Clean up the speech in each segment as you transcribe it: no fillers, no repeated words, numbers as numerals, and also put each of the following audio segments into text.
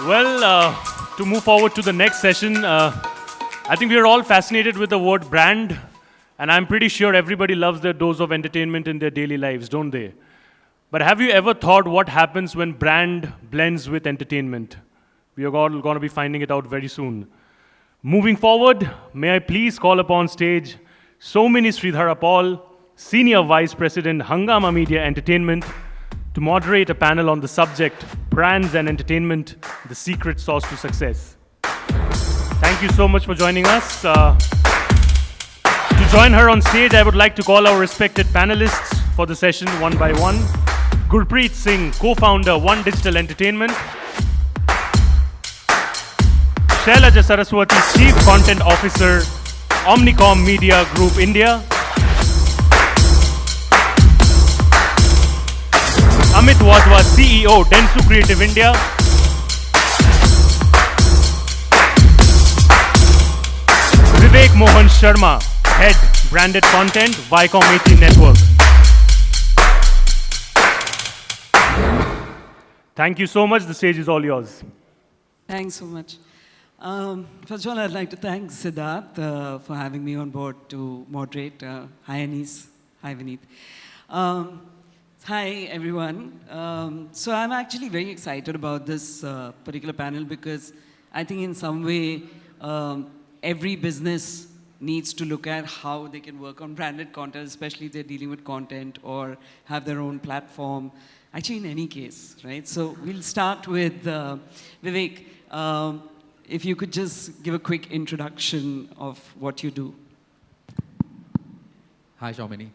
Well, to move forward to the next session, I think we are all fascinated with the word brand, and I'm pretty sure everybody loves their dose of entertainment in their daily lives, don't they? But have you ever thought what happens when brand blends with entertainment? We are all going to be finding it out very soon. Moving forward, may I please call upon stage Soumini Shridhara Paul, Senior Vice President, Hungama Media Entertainment, to moderate a panel on the subject, Brands and Entertainment, the Secret Sauce to Success. Thank you so much for joining us. To join her on stage, I would like to call our respected panelists for the session one by one. Gurpreet Singh, co-founder, One Digital Entertainment. Shailja Saraswati, Chief Content Officer, Omnicom Media Group India. Amit Wadhwa-CEO, Dentsu Creative India. Vivek Mohan Sharma, Head Branded Content, Viacom 18 Network. Thank you so much. The stage is all yours. Thanks so much. First of all, I'd like to thank Siddharth for having me on board to moderate. Hi, Anis. Hi, Vineet. Hi, everyone. So I'm actually very excited about this particular panel because I think in some way, every business needs to look at how they can work on branded content, especially if they're dealing with content or have their own platform. Actually, in any case, right? So we'll start with Vivek. If you could just give a quick introduction of what you do. Hi, Soumini.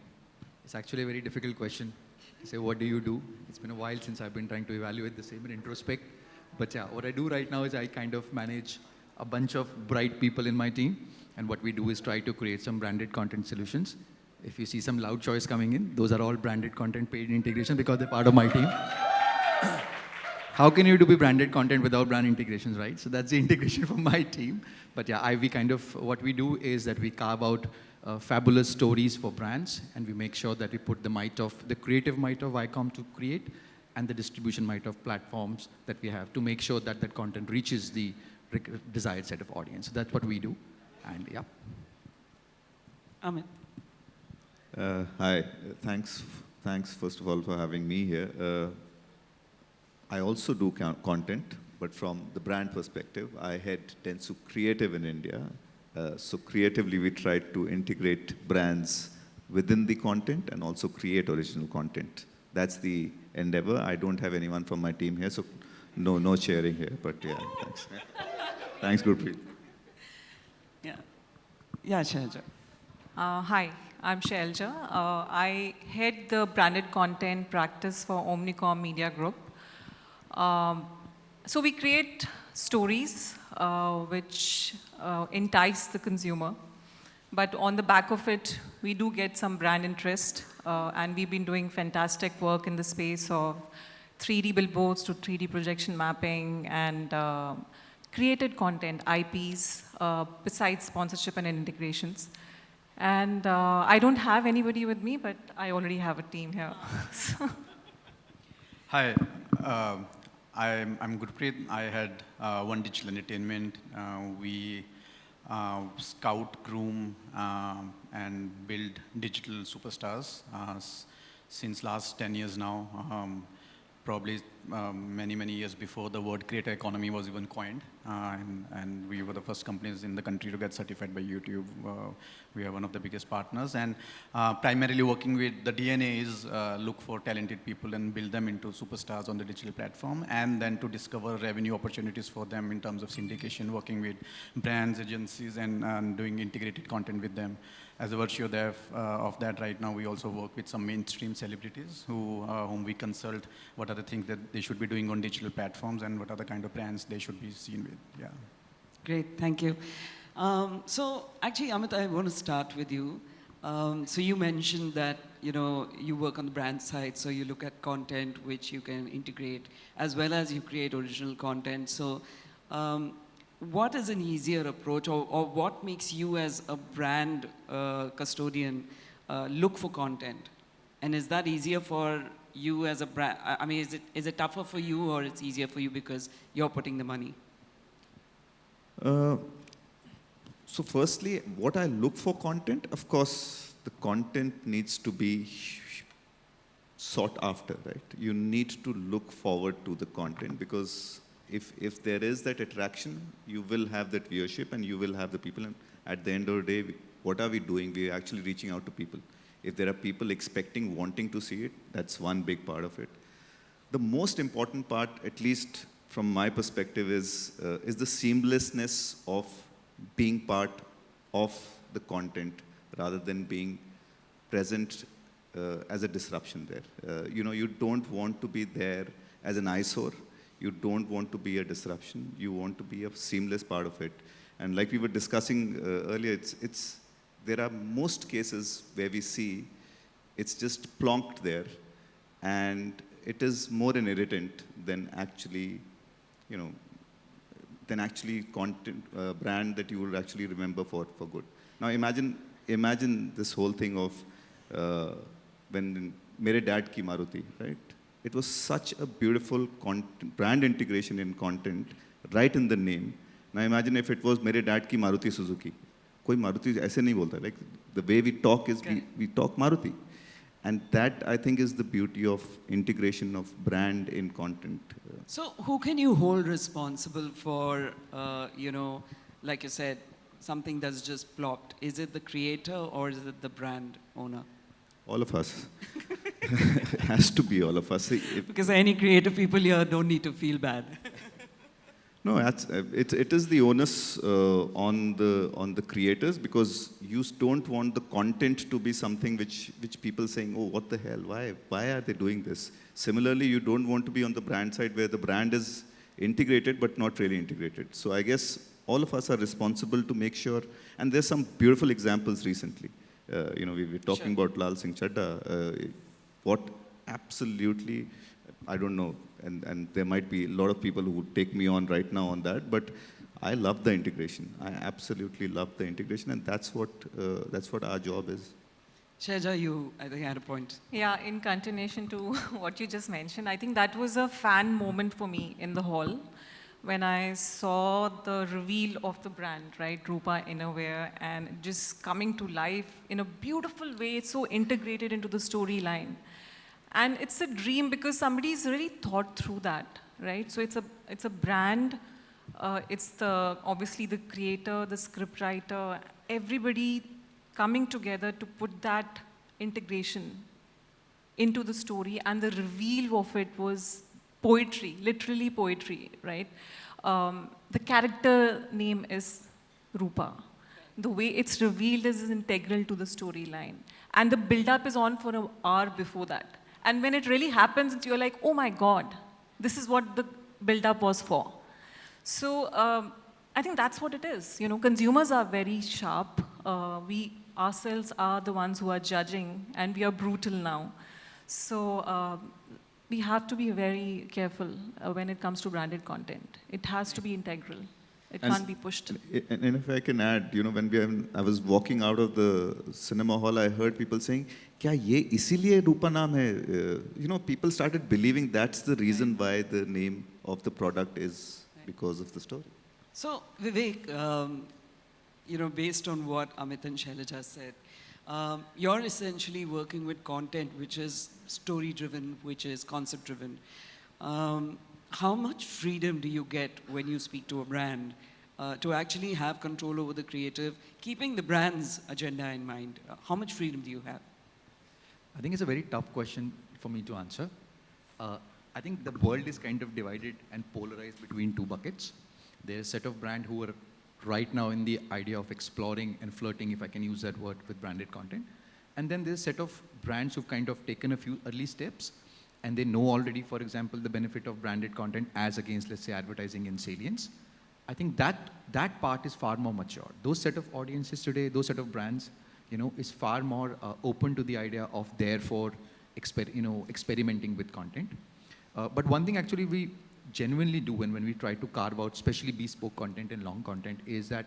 It's actually a very difficult question. You say, what do you do? It's been a while since I've been trying to evaluate the same and introspect. But yeah, what I do right now is I kind of manage a bunch of bright people in my team. And what we do is try to create some branded content solutions. If you see some loud choice coming in, those are all branded content paid integration because they're part of my team. How can you do branded content without brand integrations, right? So that's the integration from my team. But yeah, what we do is that we carve out fabulous stories for brands, and we make sure that we put the creative might of Viacom to create, and the distribution might of platforms that we have to make sure that that content reaches the desired set of audience. So that's what we do, and yeah. Amit. Hi, thanks first of all for having me here. I also do content, but from the brand perspective, I head Dentsu Creative in India. So creatively, we try to integrate brands within the content and also create original content. That's the endeavor. I don't have anyone from my team here, so no sharing here, but yeah, thanks. Thanks, Gurpreet. Yeah. Yeah, Shailja. Hi, I'm Shailja. I head the branded content practice for Omnicom Media Group. So we create stories which entice the consumer. But on the back of it, we do get some brand interest. And we've been doing fantastic work in the space of 3D billboards to 3D projection mapping and created content, IPs, besides sponsorship and integrations. And I don't have anybody with me, but I already have a team here. Hi, I'm Gurpreet. I had One Digital Entertainment. We scout, groom, and build digital superstars since last 10 years now. Probably many years before the word creator economy was even coined. And we were the first companies in the country to get certified by YouTube. We are one of the biggest partners. And primarily working with the DNA is look for talented people and build them into superstars on the digital platform. And then to discover revenue opportunities for them in terms of syndication, working with brands, agencies, and doing integrated content with them. As a virtue of that, right now we also work with some mainstream celebrities whom we consult what are the things that they should be doing on digital platforms and what are the kind of brands they should be seen with. Yeah. Great, thank you. So actually, Amit, I want to start with you. So you mentioned that you work on the brand side, so you look at content which you can integrate, as well as you create original content. So what is an easier approach, or what makes you as a brand custodian look for content? And is that easier for you as a brand? I mean, is it tougher for you or it's easier for you because you're putting the money? So firstly, what I look for content, of course, the content needs to be sought after, right? You need to look forward to the content because if there is that attraction, you will have that viewership and you will have the people. And at the end of the day, what are we doing? We're actually reaching out to people. If there are people expecting, wanting to see it, that's one big part of it. The most important part, at least from my perspective, is the seamlessness of being part of the content rather than being present as a disruption there. You don't want to be there as an eyesore. You don't want to be a disruption. You want to be a seamless part of it. And like we were discussing earlier, there are most cases where we see it's just plonked there, and it is more an irritant than actually, content brand that you will actually remember for good. Now imagine this whole thing of when Mere Dad Ki Maruti, right? It was such a beautiful brand integration in content, right in the name. Now imagine if it was Mere Dad Ki Maruti Suzuki. कोई मारुति ऐसे नहीं बोलता. Like the way we talk is we talk Maruti, and that I think is the beauty of integration of brand in content. So who can you hold responsible for, like you said, something that's just plopped? Is it the creator or is it the brand owner? All of us. It has to be all of us. Because any creative people here don't need to feel bad. No, it is the onus on the creators, because you don't want the content to be something which people saying, oh, what the hell, why are they doing this? Similarly, you don't want to be on the brand side where the brand is integrated but not really integrated. So I guess all of us are responsible to make sure, and there's some beautiful examples recently. We were talking about Lal Singh Chadda. What absolutely, I don't know, and there might be a lot of people who would take me on right now on that, but I love the integration. I absolutely love the integration, and that's what our job is. Shailja, you, I think, had a point. Yeah, in continuation to what you just mentioned, I think that was a fan moment for me in the hall when I saw the reveal of the brand, right, Rupa Innerwear, and just coming to life in a beautiful way. It's so integrated into the storyline. And it's a dream because somebody's really thought through that, right? So it's a brand, it's obviously the creator, the scriptwriter, everybody coming together to put that integration into the story, and the reveal of it was poetry, literally poetry, right? The character name is Rupa. The way it's revealed is integral to the storyline. And the build-up is on for an hour before that. And when it really happens, you're like, oh my God, this is what the build-up was for. So I think that's what it is. Consumers are very sharp. We ourselves are the ones who are judging, and we are brutal now. So we have to be very careful when it comes to branded content. It has to be integral. It can't be pushed. And if I can add, when I was walking out of the cinema hall, I heard people saying, "Kya ye isiliye Rupa naam hai?" People started believing that's the reason why the name of the product is because of the story. So, Vivek, based on what Amit and Shailja said, you're essentially working with content which is story-driven, which is concept-driven. How much freedom do you get when you speak to a brand to actually have control over the creative, keeping the brand's agenda in mind? How much freedom do you have? I think it's a very tough question for me to answer. I think the world is kind of divided and polarized between two buckets. There's a set of brands who are right now in the idea of exploring and flirting, if I can use that word, with branded content. And then there's a set of brands who've kind of taken a few early steps, and they know already, for example, the benefit of branded content as against, let's say, advertising and salience. I think that part is far more mature. Those set of audiences today, those set of brands, is far more open to the idea of therefore, experimenting with content. But one thing actually we genuinely do when we try to carve out, especially bespoke content and long content, is that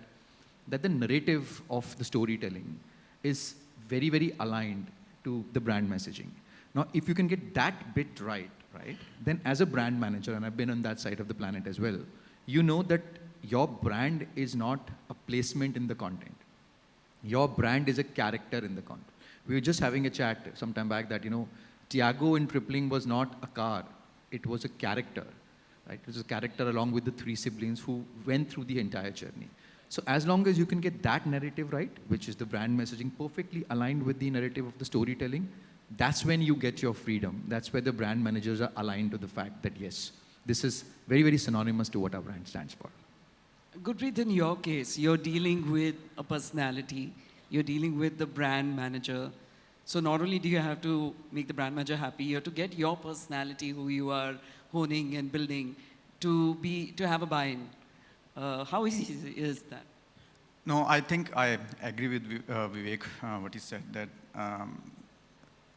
the narrative of the storytelling is very, very aligned to the brand messaging. Now, if you can get that bit right, then as a brand manager, and I've been on that side of the planet as well, you know that your brand is not a placement in the content. Your brand is a character in the content. We were just having a chat some time back that, Tiago in Tripling was not a car, it was a character, right? It was a character along with the 3 siblings who went through the entire journey. So as long as you can get that narrative right, which is the brand messaging perfectly aligned with the narrative of the storytelling, that's when you get your freedom. That's where the brand managers are aligned to the fact that, yes, this is very, very synonymous to what our brand stands for. Gurpreet, in your case, you're dealing with a personality, you're dealing with the brand manager. So not only do you have to make the brand manager happy, you have to get your personality, who you are honing and building, to have a buy-in. How easy is that? No, I think I agree with Vivek, what he said, that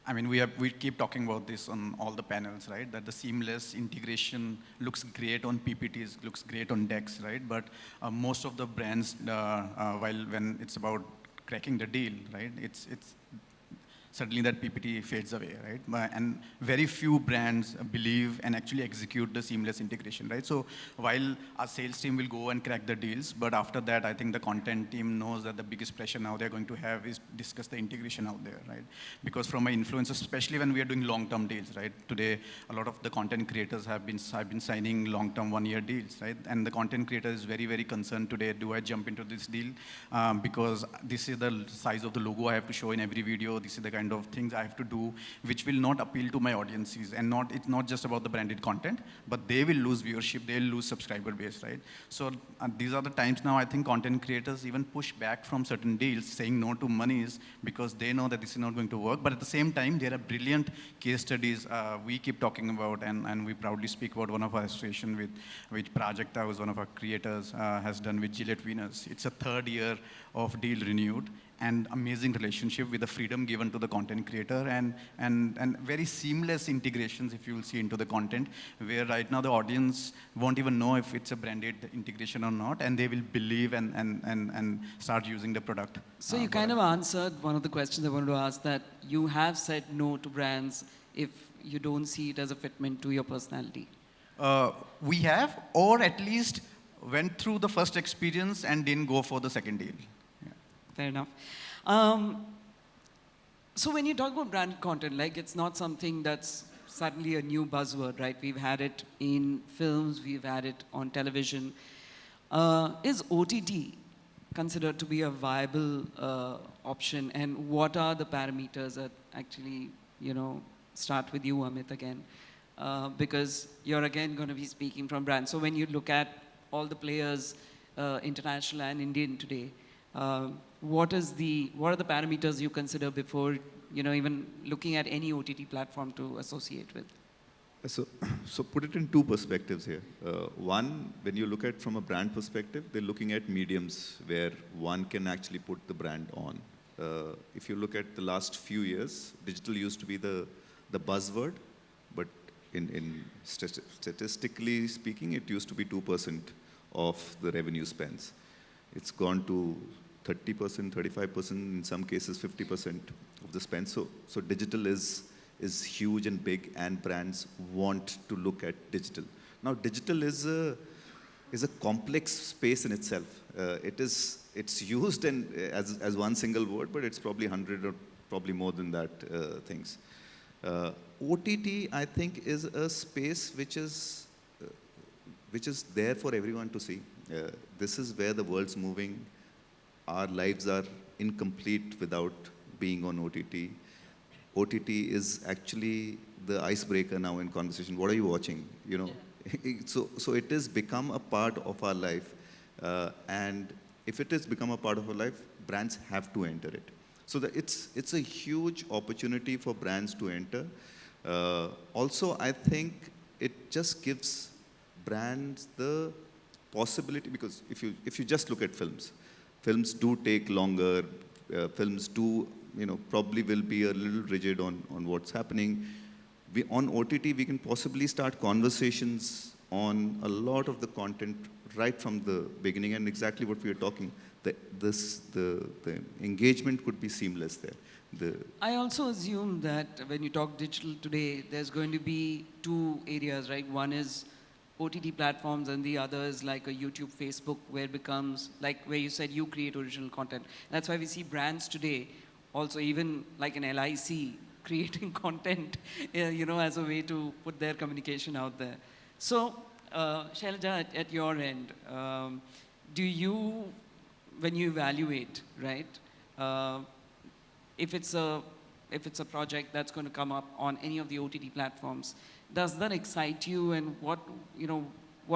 I mean, we keep talking about this on all the panels, right? That the seamless integration looks great on PPTs, looks great on decks, right? But most of the brands, when it's about cracking the deal, right? It's suddenly that PPT fades away, right? And very few brands believe and actually execute the seamless integration, right? So while our sales team will go and crack the deals, but after that, I think the content team knows that the biggest pressure now they're going to have is discuss the integration out there, right? Because from an influencer, especially when we are doing long-term deals, right? Today, a lot of the content creators have been signing long-term 1-year deals, right? And the content creator is very, very concerned today, do I jump into this deal? Because this is the size of the logo I have to show in every video. This is the kind of things I have to do, which will not appeal to my audiences. And it's not just about the branded content, but they will lose viewership, they'll lose subscriber base, right? So these are the times now I think content creators even push back from certain deals, saying no to monies because they know that this is not going to work. But at the same time, there are brilliant case studies we keep talking about, and we proudly speak about one of our association with which Prajakta, who's one of our creators, has done with Gillette Venus. It's a 3rd year of deal renewed, and amazing relationship with the freedom given to the content creator, and very seamless integrations, if you will see, into the content, where right now the audience won't even know if it's a branded integration or not, and they will believe and start using the product. So you kind of answered one of the questions I wanted to ask, that you have said no to brands if you don't see it as a fitment to your personality. We have, or at least went through the first experience and didn't go for the second deal. Fair enough. So when you talk about branded content, like it's not something that's suddenly a new buzzword, right? We've had it in films, we've had it on television. Is OTT considered to be a viable option, and what are the parameters that actually, start with you, Amit, again? Because you're again going to be speaking from brands. So when you look at all the players, international and Indian today, what are the parameters you consider before even looking at any OTT platform to associate with? So put it in 2 perspectives here. One, when you look at from a brand perspective, they're looking at mediums where one can actually put the brand on. If you look at the last few years, digital used to be the buzzword, but in statistically speaking, it used to be 2% of the revenue spends. It's gone to 30%, 35%, in some cases 50% of the spend. So digital is huge and big, and brands want to look at digital. Now, digital is a complex space in itself. It's used as one single word, but it's probably 100 or probably more than that things. OTT, I think, is a space which is there for everyone to see. This is where the world's moving. Our lives are incomplete without being on OTT. OTT is actually the icebreaker now in conversation. What are you watching? So it has become a part of our life. And if it has become a part of our life, brands have to enter it. So it's a huge opportunity for brands to enter. Also, I think it just gives brands the possibility, because if you just look at films do take longer. Films do, probably will be a little rigid on what's happening. On OTT, we can possibly start conversations on a lot of the content right from the beginning, and exactly what we are talking. The engagement could be seamless there. I also assume that when you talk digital today, there's going to be two areas, right? One is OTT platforms and the other is like a YouTube, Facebook, where it becomes like where you said you create original content. That's why we see brands today, also even like an LIC, creating content, as a way to put their communication out there. So, Shailja, at your end, do you, when you evaluate, right, if it's a project that's going to come up on any of the OTT platforms, does that excite you, and what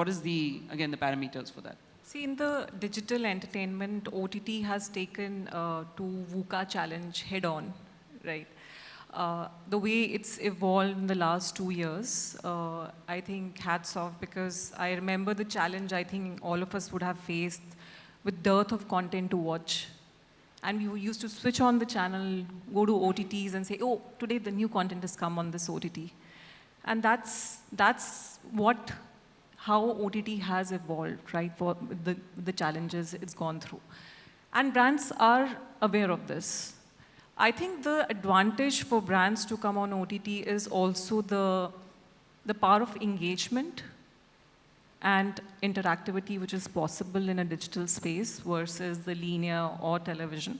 is the parameters for that? See, in the digital entertainment, OTT has taken to VUCA challenge head on, right? The way it's evolved in the last 2 years, I think hats off, because I remember the challenge I think all of us would have faced with dearth of content to watch. And we used to switch on the channel, go to OTTs and say, oh, today the new content has come on this OTT. And that's how OTT has evolved, right, for the challenges it's gone through. And brands are aware of this. I think the advantage for brands to come on OTT is also the power of engagement and interactivity which is possible in a digital space versus the linear or television.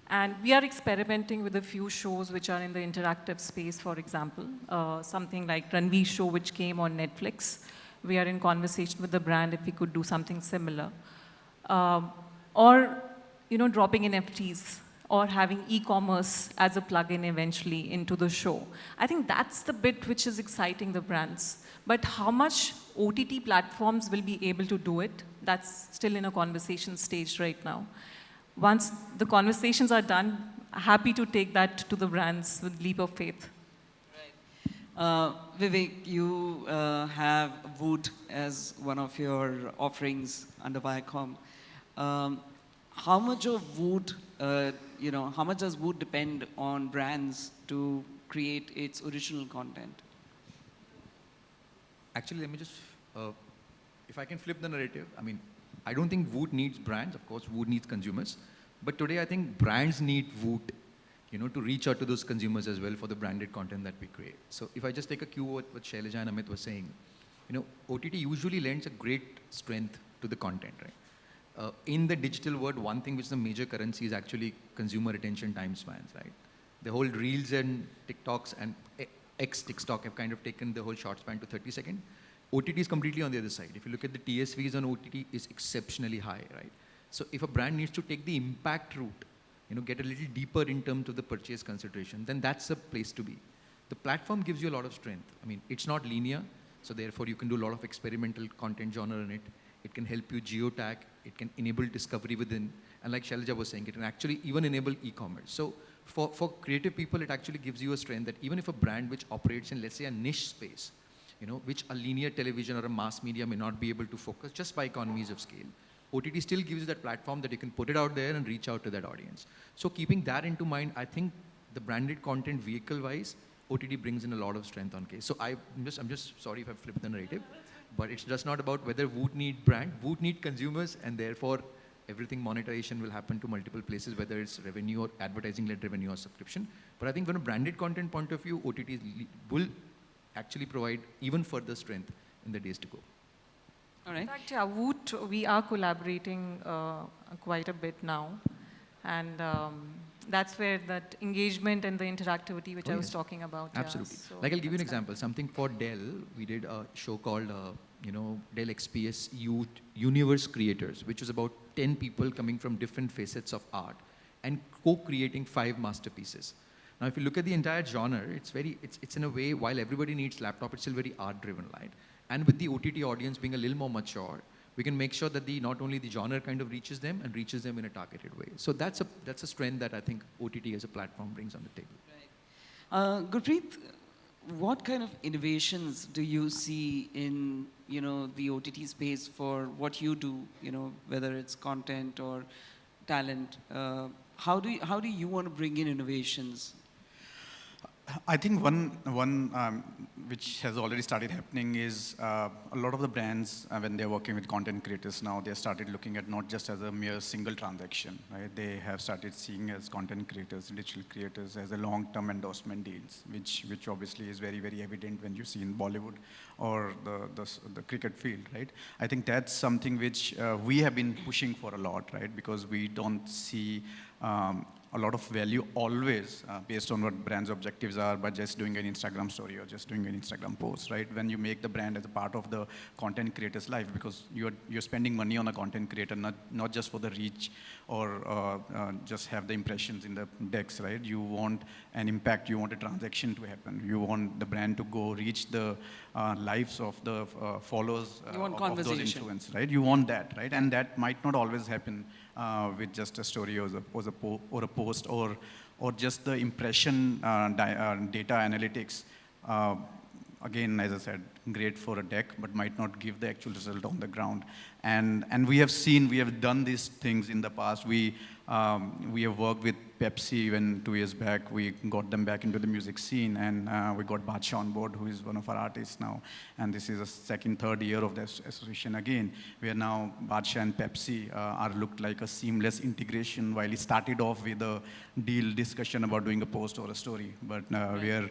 And we are experimenting with a few shows which are in the interactive space, for example, something like Ranveer show which came on Netflix. We are in conversation with the brand if we could do something similar. Or, dropping NFTs or having e-commerce as a plugin eventually into the show. I think that's the bit which is exciting the brands. But how much OTT platforms will be able to do it, that's still in a conversation stage right now. Once the conversations are done, happy to take that to the brands with leap of faith. Right. Vivek, you have Woot as one of your offerings under Viacom. How much of Woot, how much does Woot depend on brands to create its original content? Actually, let me just, if I can flip the narrative, I don't think Woot needs brands. Of course, Woot needs consumers. But today, I think brands need Woot, to reach out to those consumers as well for the branded content that we create. So if I just take a cue what Shailja and Amit were saying, OTT usually lends a great strength to the content, right? In the digital world, one thing which is a major currency is actually consumer attention time spans, right? The whole Reels and TikToks and ex-TikTok have kind of taken the whole short span to 30 seconds. OTT is completely on the other side. If you look at the TSVs on OTT, is exceptionally high, right? So if a brand needs to take the impact route, get a little deeper in terms of the purchase consideration, then that's the place to be. The platform gives you a lot of strength. It's not linear, so therefore you can do a lot of experimental content genre in it. It can help you geotag, it can enable discovery within, and like Shailja was saying, it can actually even enable e-commerce. So for creative people, it actually gives you a strength that even if a brand which operates in, let's say, a niche space, which a linear television or a mass media may not be able to focus just by economies of scale, OTT still gives you that platform that you can put it out there and reach out to that audience. So keeping that into mind, I think the branded content vehicle-wise, OTT brings in a lot of strength on case. So I'm just sorry if I flipped the narrative, but it's just not about whether Woot need brand. Woot need consumers, and therefore everything monetization will happen to multiple places, whether it's revenue or advertising-led revenue or subscription. But I think from a branded content point of view, OTT will actually provide even further strength in the days to go. All right. In fact, yeah, Woot, we are collaborating quite a bit now. And that's where that engagement and the interactivity which I was talking about. Absolutely. Yeah, so like I'll give you an example. Something for Dell, we did a show called, Dell XPS Youth Universe Creators, which was about 10 people coming from different facets of art and co-creating 5 masterpieces. Now, if you look at the entire genre, it's in a way, while everybody needs laptop, it's still very art-driven, right? And with the OTT audience being a little more mature, we can make sure that not only the genre kind of reaches them and reaches them in a targeted way. So that's a strength that I think OTT as a platform brings on the table. Right. Gurpreet, what kind of innovations do you see in the OTT space for what you do? Whether it's content or talent. How do you want to bring in innovations? I think one which has already started happening is a lot of the brands, when they're working with content creators now, they started looking at not just as a mere single transaction, right? They have started seeing as content creators, digital creators, as a long-term endorsement deals, which obviously is very, very evident when you see in Bollywood or the cricket field, right? I think that's something which we have been pushing for a lot, right? Because we don't see a lot of value always based on what brand's objectives are by just doing an Instagram story or just doing an Instagram post, right? When you make the brand as a part of the content creator's life, because you're spending money on a content creator, not just for the reach or just have the impressions in the decks, right? You want an impact, you want a transaction to happen, you want the brand to go reach the lives of the followers of those influencers, right? You want that, right? And that might not always happen with just a story or a post or just the impression data analytics. Again, as I said, great for a deck, but might not give the actual result on the ground. And we have done these things in the past. We have worked with Pepsi even 2 years back. We got them back into the music scene, and we got Badshah on board, who is one of our artists now. And this is the third year of the association again, where now Badshah and Pepsi are looked like a seamless integration, while it started off with a deal discussion about doing a post or a story. But where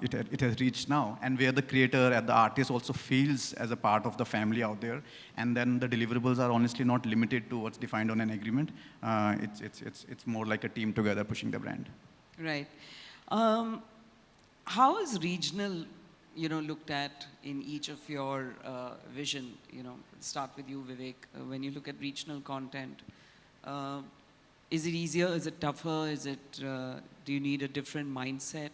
it has reached now, and where the creator and the artist also feels as a part of the family out there. And then the deliverables are honestly not limited to what's defined on an agreement. It's more like a team together pushing the brand. Right. How is regional, looked at in each of your vision? Start with you, Vivek. When you look at regional content, is it easier? Is it tougher? Is it? Do you need a different mindset?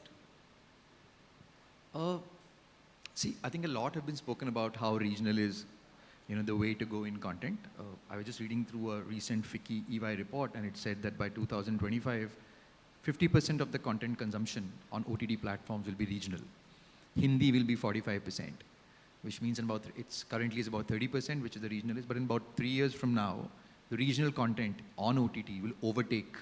See, I think a lot have been spoken about how regional is, the way to go in content. I was just reading through a recent FICCI EY report, and it said that by 2025, 50% of the content consumption on OTT platforms will be regional. Hindi will be 45%, which means it's currently is about 30%, which is the regional is, but in about 3 years from now, the regional content on OTT will overtake,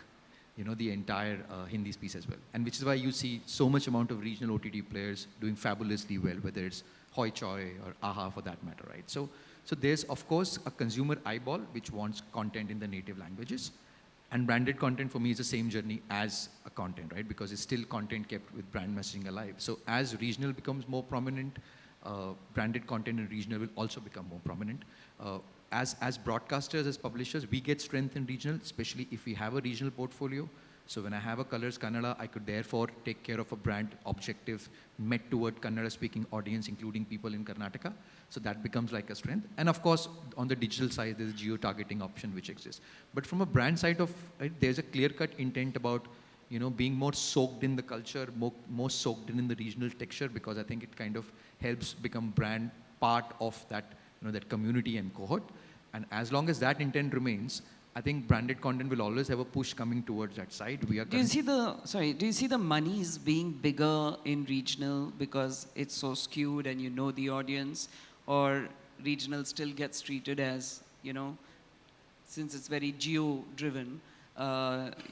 the entire Hindi piece as well. And which is why you see so much amount of regional OTT players doing fabulously well, whether it's Hoi Choi or AHA for that matter, right? So there's, of course, a consumer eyeball which wants content in the native languages. And branded content for me is the same journey as a content, right? Because it's still content kept with brand messaging alive. So as regional becomes more prominent, branded content in regional will also become more prominent. As broadcasters, as publishers, we get strength in regional, especially if we have a regional portfolio. So when I have a Colors Kannada, I could therefore take care of a brand objective met toward Kannada speaking audience, including people in Karnataka. So that becomes like a strength. And of course, on the digital side, there's a geo-targeting option which exists. But from a brand side of it, there's a clear-cut intent about, being more soaked in the culture, more soaked in the regional texture, because I think it kind of helps become brand part of that, that community and cohort. And as long as that intent remains, I think branded content will always have a push coming towards that side. Do you see the monies being bigger in regional because it's so skewed and the audience, or regional still gets treated as, since it's very geo-driven,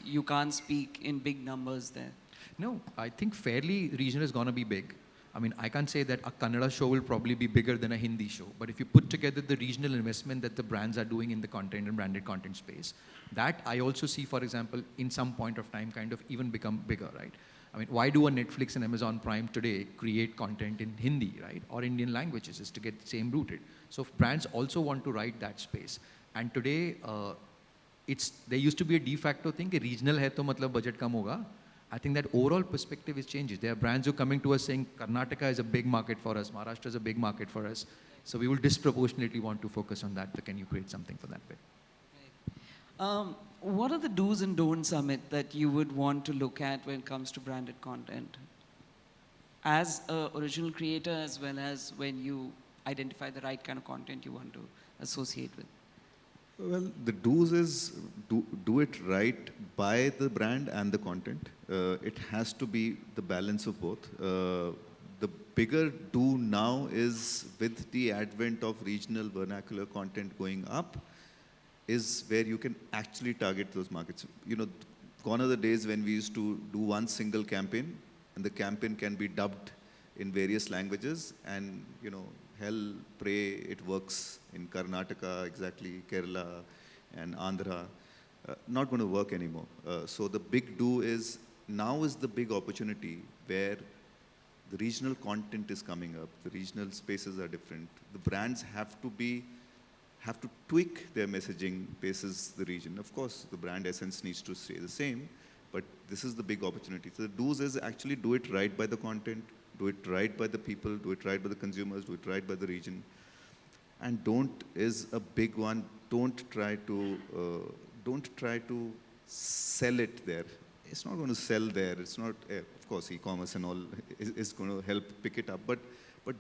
you can't speak in big numbers there? No, I think fairly regional is going to be big. I mean, I can't say that a Kannada show will probably be bigger than a Hindi show, but if you put together the regional investment that the brands are doing in the content and branded content space, that I also see, for example, in some point of time kind of even become bigger, right? I mean, why do a Netflix and Amazon Prime today create content in Hindi, right? Or Indian languages is to get the same rooted. So if brands also want to write that space. And today, there used to be a de facto thing, that regional hai to matlab budget kam hoga. I think that overall perspective is changes. There are brands who are coming to us saying, Karnataka is a big market for us, Maharashtra is a big market for us. So we will disproportionately want to focus on that. But can you create something for that bit? Right. What are the do's and don'ts, Amit, that you would want to look at when it comes to branded content? As an original creator, as well as when you identify the right kind of content you want to associate with? Well, the do's is do it right by the brand and the content. It has to be the balance of both. The bigger do now is with the advent of regional vernacular content going up, is where you can actually target those markets. Gone are the days when we used to do one single campaign and the campaign can be dubbed in various languages, and hell, pray, it works in Karnataka, exactly, Kerala, and Andhra. Not going to work anymore. So the big do is, now is the big opportunity where the regional content is coming up, the regional spaces are different. The brands have to tweak their messaging basis the region. Of course, the brand essence needs to stay the same, but this is the big opportunity. So the do's is actually do it right by the content, do it right by the people, do it right by the consumers, do it right by the region. And don't is a big one. Don't try to sell it there. It's not going to sell there. It's not, of course, e-commerce and all is going to help pick it up, but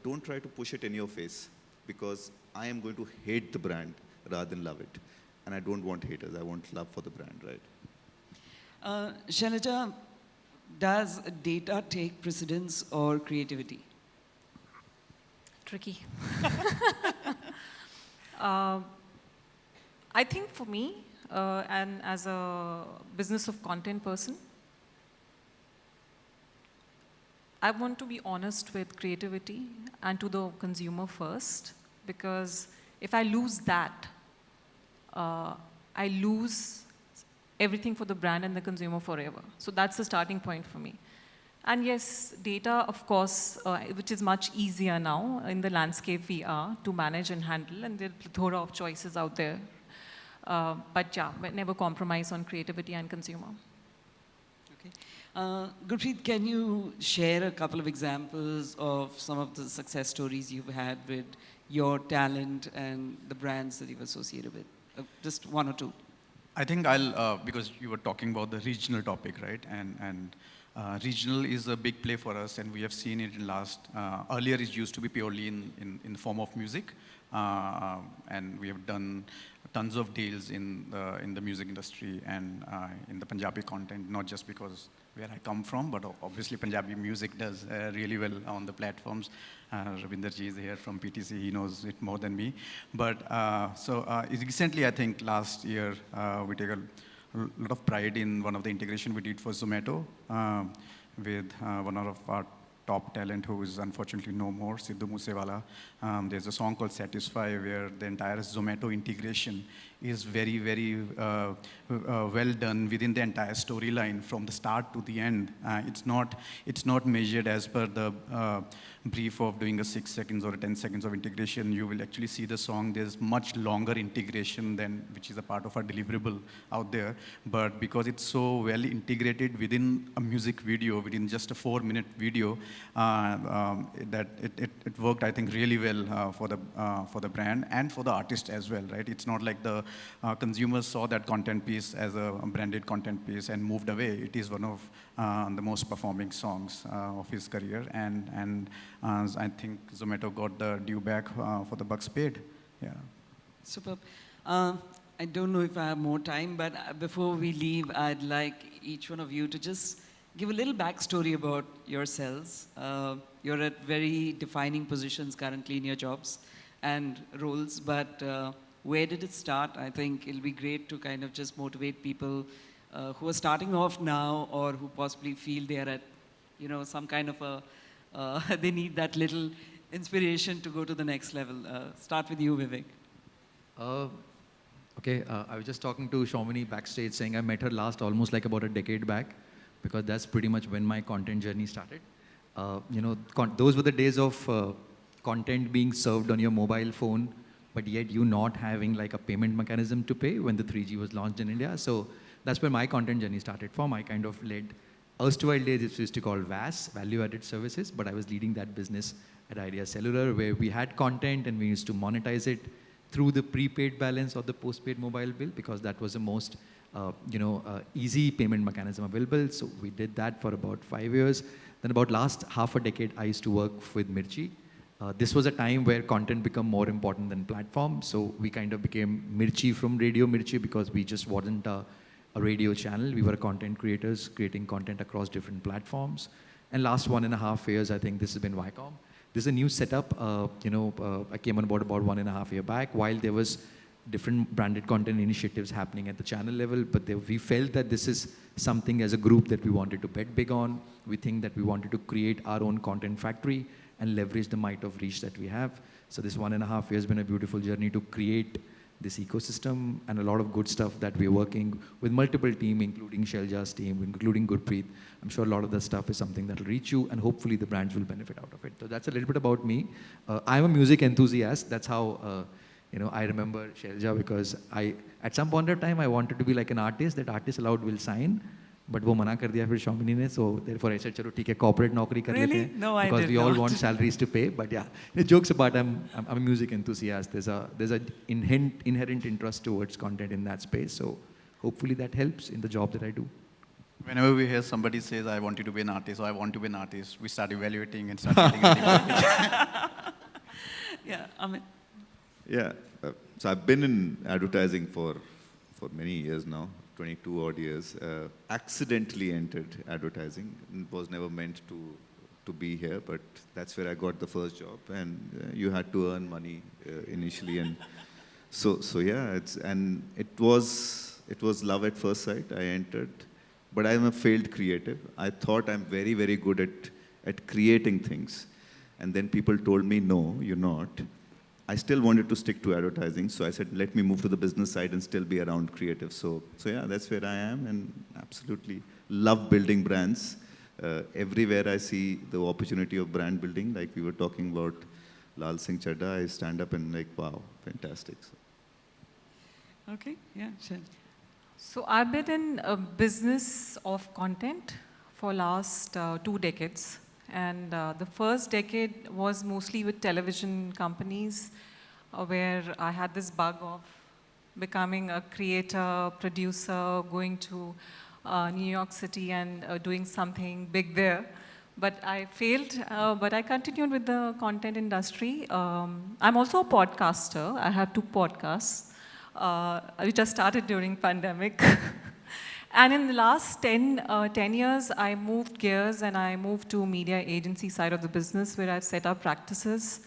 don't try to push it in your face, because I am going to hate the brand rather than love it. And I don't want haters. I want love for the brand, right? Shailja, does data take precedence or creativity? Tricky. I think for me, and as a business of content person, I want to be honest with creativity and to the consumer first, because if I lose that, I lose everything for the brand and the consumer forever. So that's the starting point for me. And yes, data, of course, which is much easier now in the landscape we are to manage and handle, and there are a plethora of choices out there. But yeah, never compromise on creativity and consumer. Okay. Gurpreet, can you share a couple of examples of some of the success stories you've had with your talent and the brands that you've associated with? Just one or two. I think I'll, because you were talking about the regional topic, right? And regional is a big play for us, and we have seen it in last, earlier it used to be purely in the form of music, and we have done tons of deals in the music industry and in the Punjabi content, not just because where I come from, but obviously Punjabi music does really well on the platforms. Ravinder ji is here from PTC, he knows it more than me. But recently, I think last year, we take a lot of pride in one of the integration we did for Zomato with one of our top talent who is unfortunately no more, Sidhu Moosewala. There's a song called Satisfy where the entire Zomato integration is very, very well done within the entire storyline from the start to the end. It's not measured as per the brief of doing a 6 seconds or 10 seconds of integration. You will actually see the song. There's much longer integration than which is a part of our deliverable out there. But because it's so well integrated within a music video, within just a 4-minute video, that it worked, I think, really well for the brand and for the artist as well, right? It's not like the consumers saw that content piece as a branded content piece and moved away. It is one of the most performing songs of his career, and I think Zomato got the due back for the bucks paid. Yeah. Superb. I don't know if I have more time, but before we leave, I'd like each one of you to just give a little backstory about yourselves. You're at very defining positions currently in your jobs and roles, but where did it start? I think it'll be great to kind of just motivate people who are starting off now or who possibly feel they're at, some kind of a, they need that little inspiration to go to the next level. Start with you, Vivek. Okay, I was just talking to Soumini backstage saying I met her last almost like about a decade back, because that's pretty much when my content journey started. Those were the days of content being served on your mobile phone, but yet you not having like a payment mechanism to pay when the 3G was launched in India. So that's where my content journey started from. I kind of led, erstwhile days it used to call VAS, Value Added Services, but I was leading that business at Idea Cellular, where we had content and we used to monetize it through the prepaid balance or the postpaid mobile bill, because that was the most easy payment mechanism available. So we did that for about 5 years. Then about last half a decade, I used to work with Mirchi. This was a time where content became more important than platform. So we kind of became Mirchi from Radio Mirchi, because we just wasn't a radio channel. We were content creators creating content across different platforms. And last 1.5 years, I think this has been Viacom. This is a new setup. I came on board about 1.5 years back. While there was different branded content initiatives happening at the channel level, but we felt that this is something as a group that we wanted to bet big on. We think that we wanted to create our own content factory and leverage the might of reach that we have. So this 1.5 years has been a beautiful journey to create this ecosystem and a lot of good stuff that we're working with multiple teams, including Shailja's team, including Gurpreet. I'm sure a lot of that stuff is something that will reach you, and hopefully the brands will benefit out of it. So that's a little bit about me. I'm a music enthusiast. That's how I remember Shailja, because at some point of time I wanted to be like an artist. That Artist Allowed will sign, but वो मना कर दिया फिर Soumini ने. So therefore I said चलो ठीक है corporate नौकरी कर लेते हैं. No, I because did we all not. want salaries to pay. But yeah, the jokes apart, I'm a music enthusiast. There's a inherent interest towards content in that space. So hopefully that helps in the job that I do. Whenever we hear somebody says, I want you to be an artist, or I want to be an artist, we start evaluating and start getting ready. Yeah, Amit. Yeah, so I've been in advertising for many years now, 22 odd years. Accidentally entered advertising. It was never meant to be here, but that's where I got the first job. And you had to earn money initially, and so yeah, it was love at first sight. I entered, but I'm a failed creative. I thought I'm very, very good at creating things, and then people told me, no, you're not. I still wanted to stick to advertising, so I said, let me move to the business side and still be around creative. So yeah, that's where I am, and absolutely love building brands. Everywhere I see the opportunity of brand building, like we were talking about Lal Singh Chadda, I stand up and like, wow, fantastic. Okay, yeah, sure. So I've been in a business of content for last 2 decades. And the first decade was mostly with television companies, where I had this bug of becoming a creator, producer, going to New York City and doing something big there. But I failed, but I continued with the content industry. I'm also a podcaster. I have 2 podcasts, which I started during pandemic. And in the last 10 years, I moved gears and I moved to media agency side of the business, where I've set up practices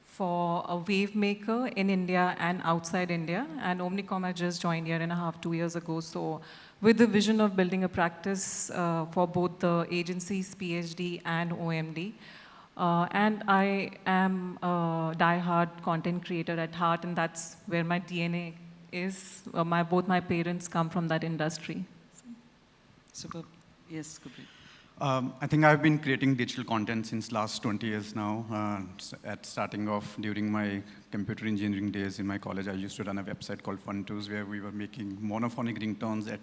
for a wave maker in India and outside India. And Omnicom I just joined 1.5, 2 years ago. So with the vision of building a practice for both the agencies, PhD and OMD. And I am a die-hard content creator at heart, and that's where my DNA is. Both my parents come from that industry. Superb. Yes, Gurpreet. I think I've been creating digital content since last 20 years now. At starting off during my computer engineering days in my college, I used to run a website called Fun2s, where we were making monophonic ringtones.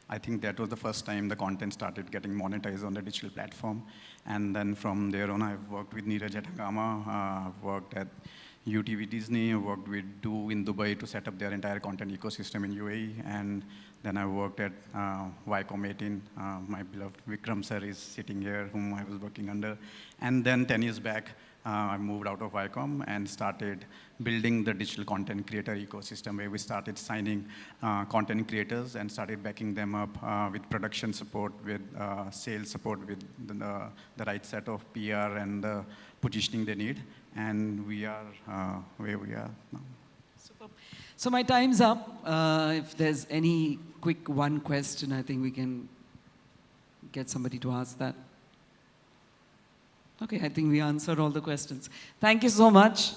I think that was the first time the content started getting monetized on the digital platform. And then from there on, I've worked with Neeraj at Hungama. I've worked at UTV Disney. I worked with Do in Dubai to set up their entire content ecosystem in UAE. And then I worked at Viacom 18. My beloved Vikram sir is sitting here, whom I was working under. And then 10 years back, I moved out of Viacom and started building the digital content creator ecosystem, where we started signing content creators and started backing them up with production support, with sales support, with the right set of PR and the positioning they need. And we are where we are now. Superb. So my time's up. If there's any quick one question, I think we can get somebody to ask that. Okay, I think we answered all the questions. Thank you so much.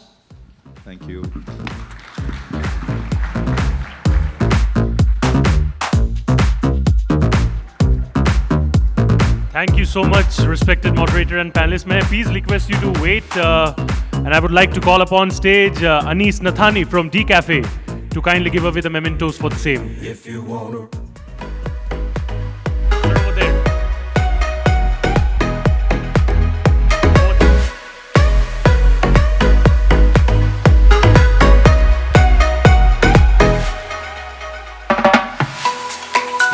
Thank you. Thank you so much, respected moderator and panelists. May I please request you to wait, and I would like to call upon stage Anis Nathani from D Cafe to kindly give away the mementos for the same. If you wanna Over there.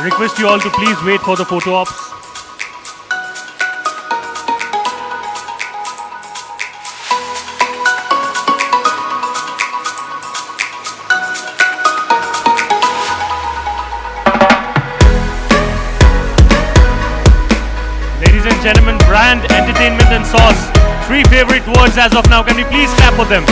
Request you all to please wait for the photo ops. Ladies and gentlemen, brand, entertainment and sauce. 3 favorite words as of now. Can we please clap for them?